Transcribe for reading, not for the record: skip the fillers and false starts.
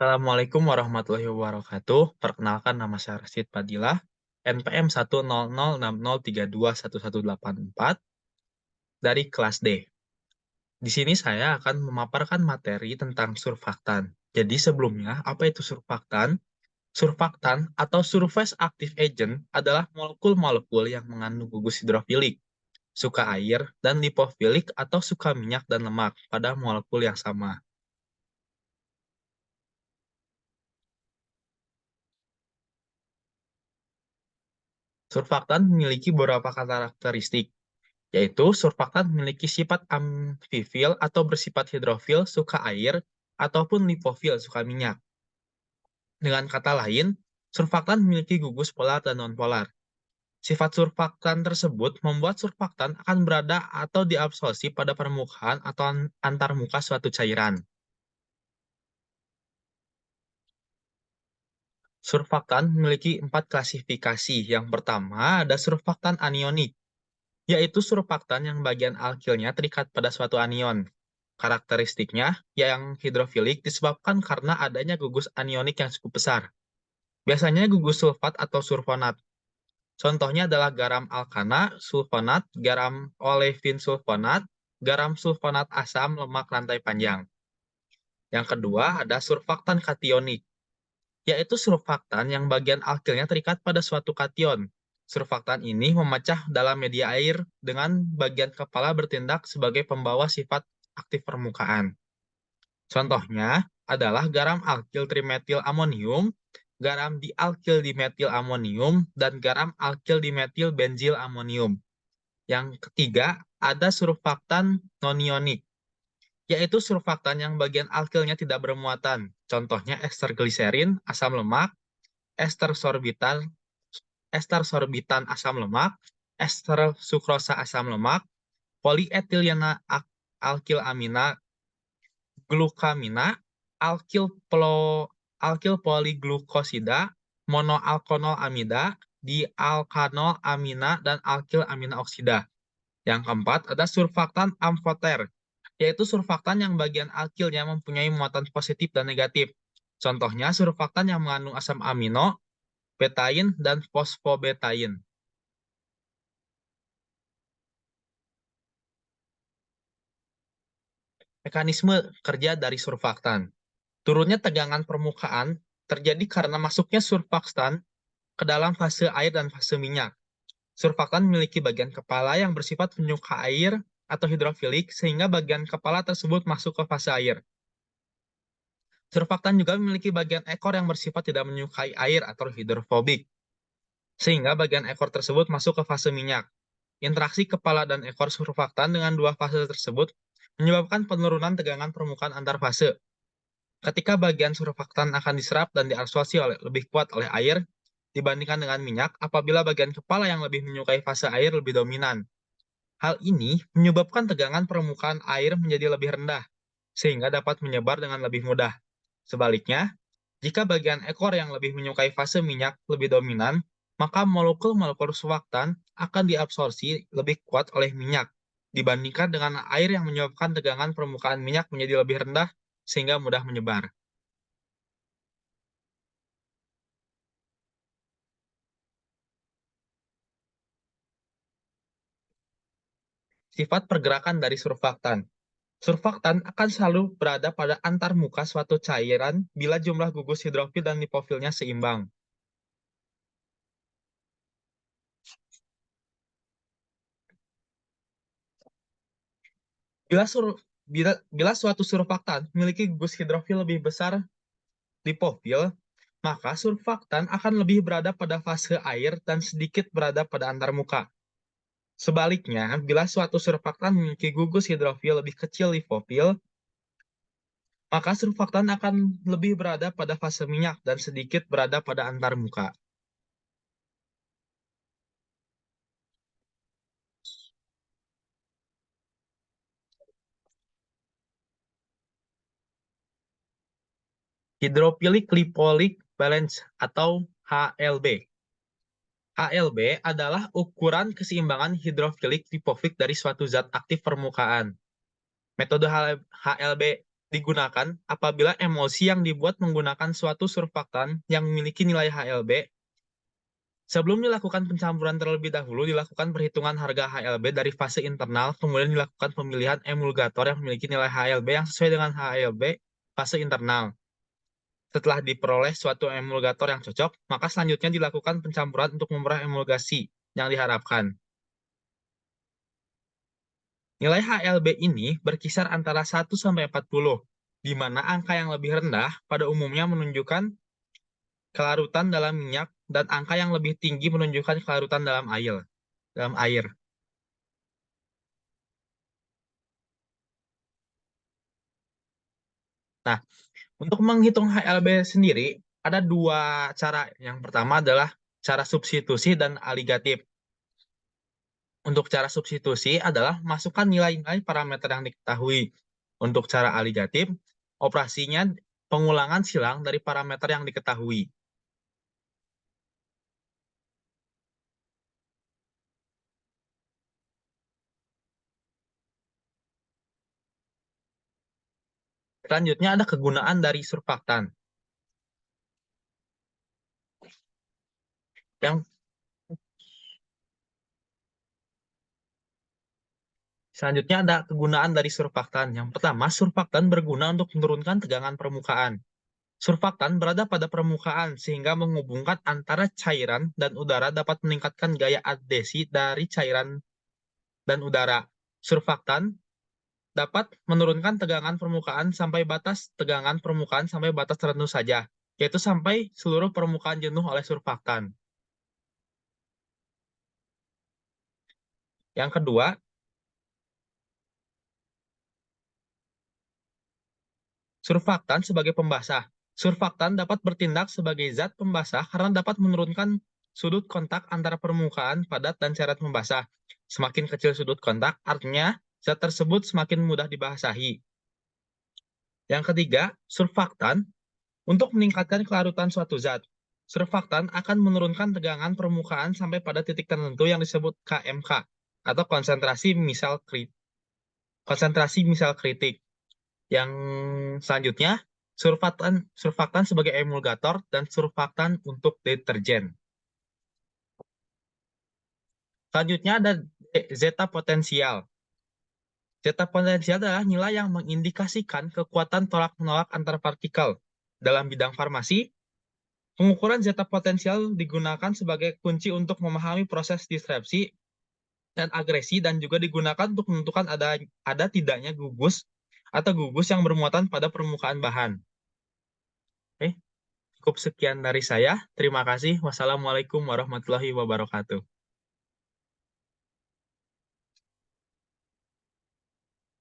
Assalamualaikum warahmatullahi wabarakatuh. Perkenalkan nama saya Rasid Fadilah, NPM 1000663211184 dari kelas D. Di sini saya akan memaparkan materi tentang surfaktan. Jadi sebelumnya, apa itu surfaktan? Surfaktan atau surface active agent adalah molekul-molekul yang mengandung gugus hidrofilik, suka air, dan lipofilik atau suka minyak dan lemak pada molekul yang sama. Surfaktan memiliki beberapa karakteristik, yaitu surfaktan memiliki sifat amfifil atau bersifat hidrofil suka air ataupun lipofil suka minyak. Dengan kata lain, surfaktan memiliki gugus polar dan nonpolar. Sifat surfaktan tersebut membuat surfaktan akan berada atau diabsorpsi pada permukaan atau antarmuka suatu cairan. Surfaktan memiliki 4 klasifikasi. Yang pertama ada surfaktan anionik, yaitu surfaktan yang bagian alkilnya terikat pada suatu anion. Karakteristiknya yang hidrofilik disebabkan karena adanya gugus anionik yang cukup besar. Biasanya gugus sulfat atau sulfonat. Contohnya adalah garam alkana, sulfonat, garam olefin sulfonat, garam sulfonat asam lemak rantai panjang. Yang kedua ada surfaktan kationik, yaitu surfaktan yang bagian alkilnya terikat pada suatu kation. Surfaktan ini memecah dalam media air dengan bagian kepala bertindak sebagai pembawa sifat aktif permukaan. Contohnya adalah garam alkil trimetil amonium, garam dialkil dimetil amonium, dan garam alkil dimetil benzil amonium. Yang ketiga, ada surfaktan nonionik, yaitu surfaktan yang bagian alkilnya tidak bermuatan. Contohnya ester gliserin, asam lemak, ester sorbitan, asam lemak, ester sukrosa asam lemak, polietilena alkil amina, glukamina, alkil alkil poliglukosida, monoalkonol amida, dialkanol amina, dan alkil amina oksida. Yang keempat ada surfaktan amfoter, yaitu surfaktan yang bagian alkilnya mempunyai muatan positif dan negatif. Contohnya surfaktan yang mengandung asam amino, betain, dan fosfobetain. Mekanisme kerja dari surfaktan. Turunnya tegangan permukaan terjadi karena masuknya surfaktan ke dalam fase air dan fase minyak. Surfaktan memiliki bagian kepala yang bersifat penyuka air atau hidrofilik, sehingga bagian kepala tersebut masuk ke fase air. Surfaktan juga memiliki bagian ekor yang bersifat tidak menyukai air atau hidrofobik, sehingga bagian ekor tersebut masuk ke fase minyak. Interaksi kepala dan ekor surfaktan dengan dua fase tersebut menyebabkan penurunan tegangan permukaan antar fase. Ketika bagian surfaktan akan diserap dan diabsorpsi lebih kuat oleh air dibandingkan dengan minyak apabila bagian kepala yang lebih menyukai fase air lebih dominan. Hal ini menyebabkan tegangan permukaan air menjadi lebih rendah, sehingga dapat menyebar dengan lebih mudah. Sebaliknya, jika bagian ekor yang lebih menyukai fase minyak lebih dominan, maka molekul-molekul surfaktan akan diabsorpsi lebih kuat oleh minyak dibandingkan dengan air yang menyebabkan tegangan permukaan minyak menjadi lebih rendah sehingga mudah menyebar. Sifat pergerakan dari surfaktan. Surfaktan akan selalu berada pada antarmuka suatu cairan bila jumlah gugus hidrofil dan lipofilnya seimbang. Bila, sur, bila suatu surfaktan memiliki gugus hidrofil lebih besar lipofil, maka surfaktan akan lebih berada pada fase air dan sedikit berada pada antarmuka. Sebaliknya, bila suatu surfaktan memiliki gugus hidrofil lebih kecil lipofil, maka surfaktan akan lebih berada pada fase minyak dan sedikit berada pada antarmuka. Hydrophilic lipoic balance atau HLB. HLB adalah ukuran keseimbangan hidrofilik lipofilik dari suatu zat aktif permukaan. Metode HLB digunakan apabila emosi yang dibuat menggunakan suatu surfaktan yang memiliki nilai HLB. Sebelum dilakukan pencampuran terlebih dahulu, dilakukan perhitungan harga HLB dari fase internal, kemudian dilakukan pemilihan emulgator yang memiliki nilai HLB yang sesuai dengan HLB fase internal. Setelah diperoleh suatu emulgator yang cocok, maka selanjutnya dilakukan pencampuran untuk memperoleh emulgasi yang diharapkan. Nilai HLB ini berkisar antara 1 sampai 40, di mana angka yang lebih rendah pada umumnya menunjukkan kelarutan dalam minyak dan angka yang lebih tinggi menunjukkan kelarutan dalam air. Dalam air. Nah, untuk menghitung HLB sendiri, ada dua cara. Yang pertama adalah cara substitusi dan aligatif. Untuk cara substitusi adalah masukkan nilai-nilai parameter yang diketahui. Untuk cara aligatif, operasinya pengulangan silang dari parameter yang diketahui. Selanjutnya ada kegunaan dari surfaktan. Yang selanjutnya ada kegunaan dari surfaktan. Yang pertama, surfaktan berguna untuk menurunkan tegangan permukaan. Surfaktan berada pada permukaan sehingga menghubungkan antara cairan dan udara dapat meningkatkan gaya adhesi dari cairan dan udara. Surfaktan dapat menurunkan tegangan permukaan sampai batas tertentu saja, yaitu sampai seluruh permukaan jenuh oleh surfaktan. Yang kedua, surfaktan sebagai pembasah. Surfaktan dapat bertindak sebagai zat pembasah karena dapat menurunkan sudut kontak antara permukaan padat dan cairan pembasah. Semakin kecil sudut kontak, artinya zat tersebut semakin mudah dibasahi. Yang ketiga, surfaktan untuk meningkatkan kelarutan suatu zat. Surfaktan akan menurunkan tegangan permukaan sampai pada titik tertentu yang disebut KMK atau konsentrasi misal kritik. Yang selanjutnya, surfaktan surfaktan sebagai emulgator dan surfaktan untuk deterjen. Selanjutnya ada zeta potensial. Zeta potensial adalah nilai yang mengindikasikan kekuatan tolak-menolak antar partikel. Dalam bidang farmasi, pengukuran zeta potensial digunakan sebagai kunci untuk memahami proses disrupsi dan agresi dan juga digunakan untuk menentukan ada tidaknya gugus atau gugus yang bermuatan pada permukaan bahan. Oke, cukup sekian dari saya. Terima kasih. Wassalamualaikum warahmatullahi wabarakatuh.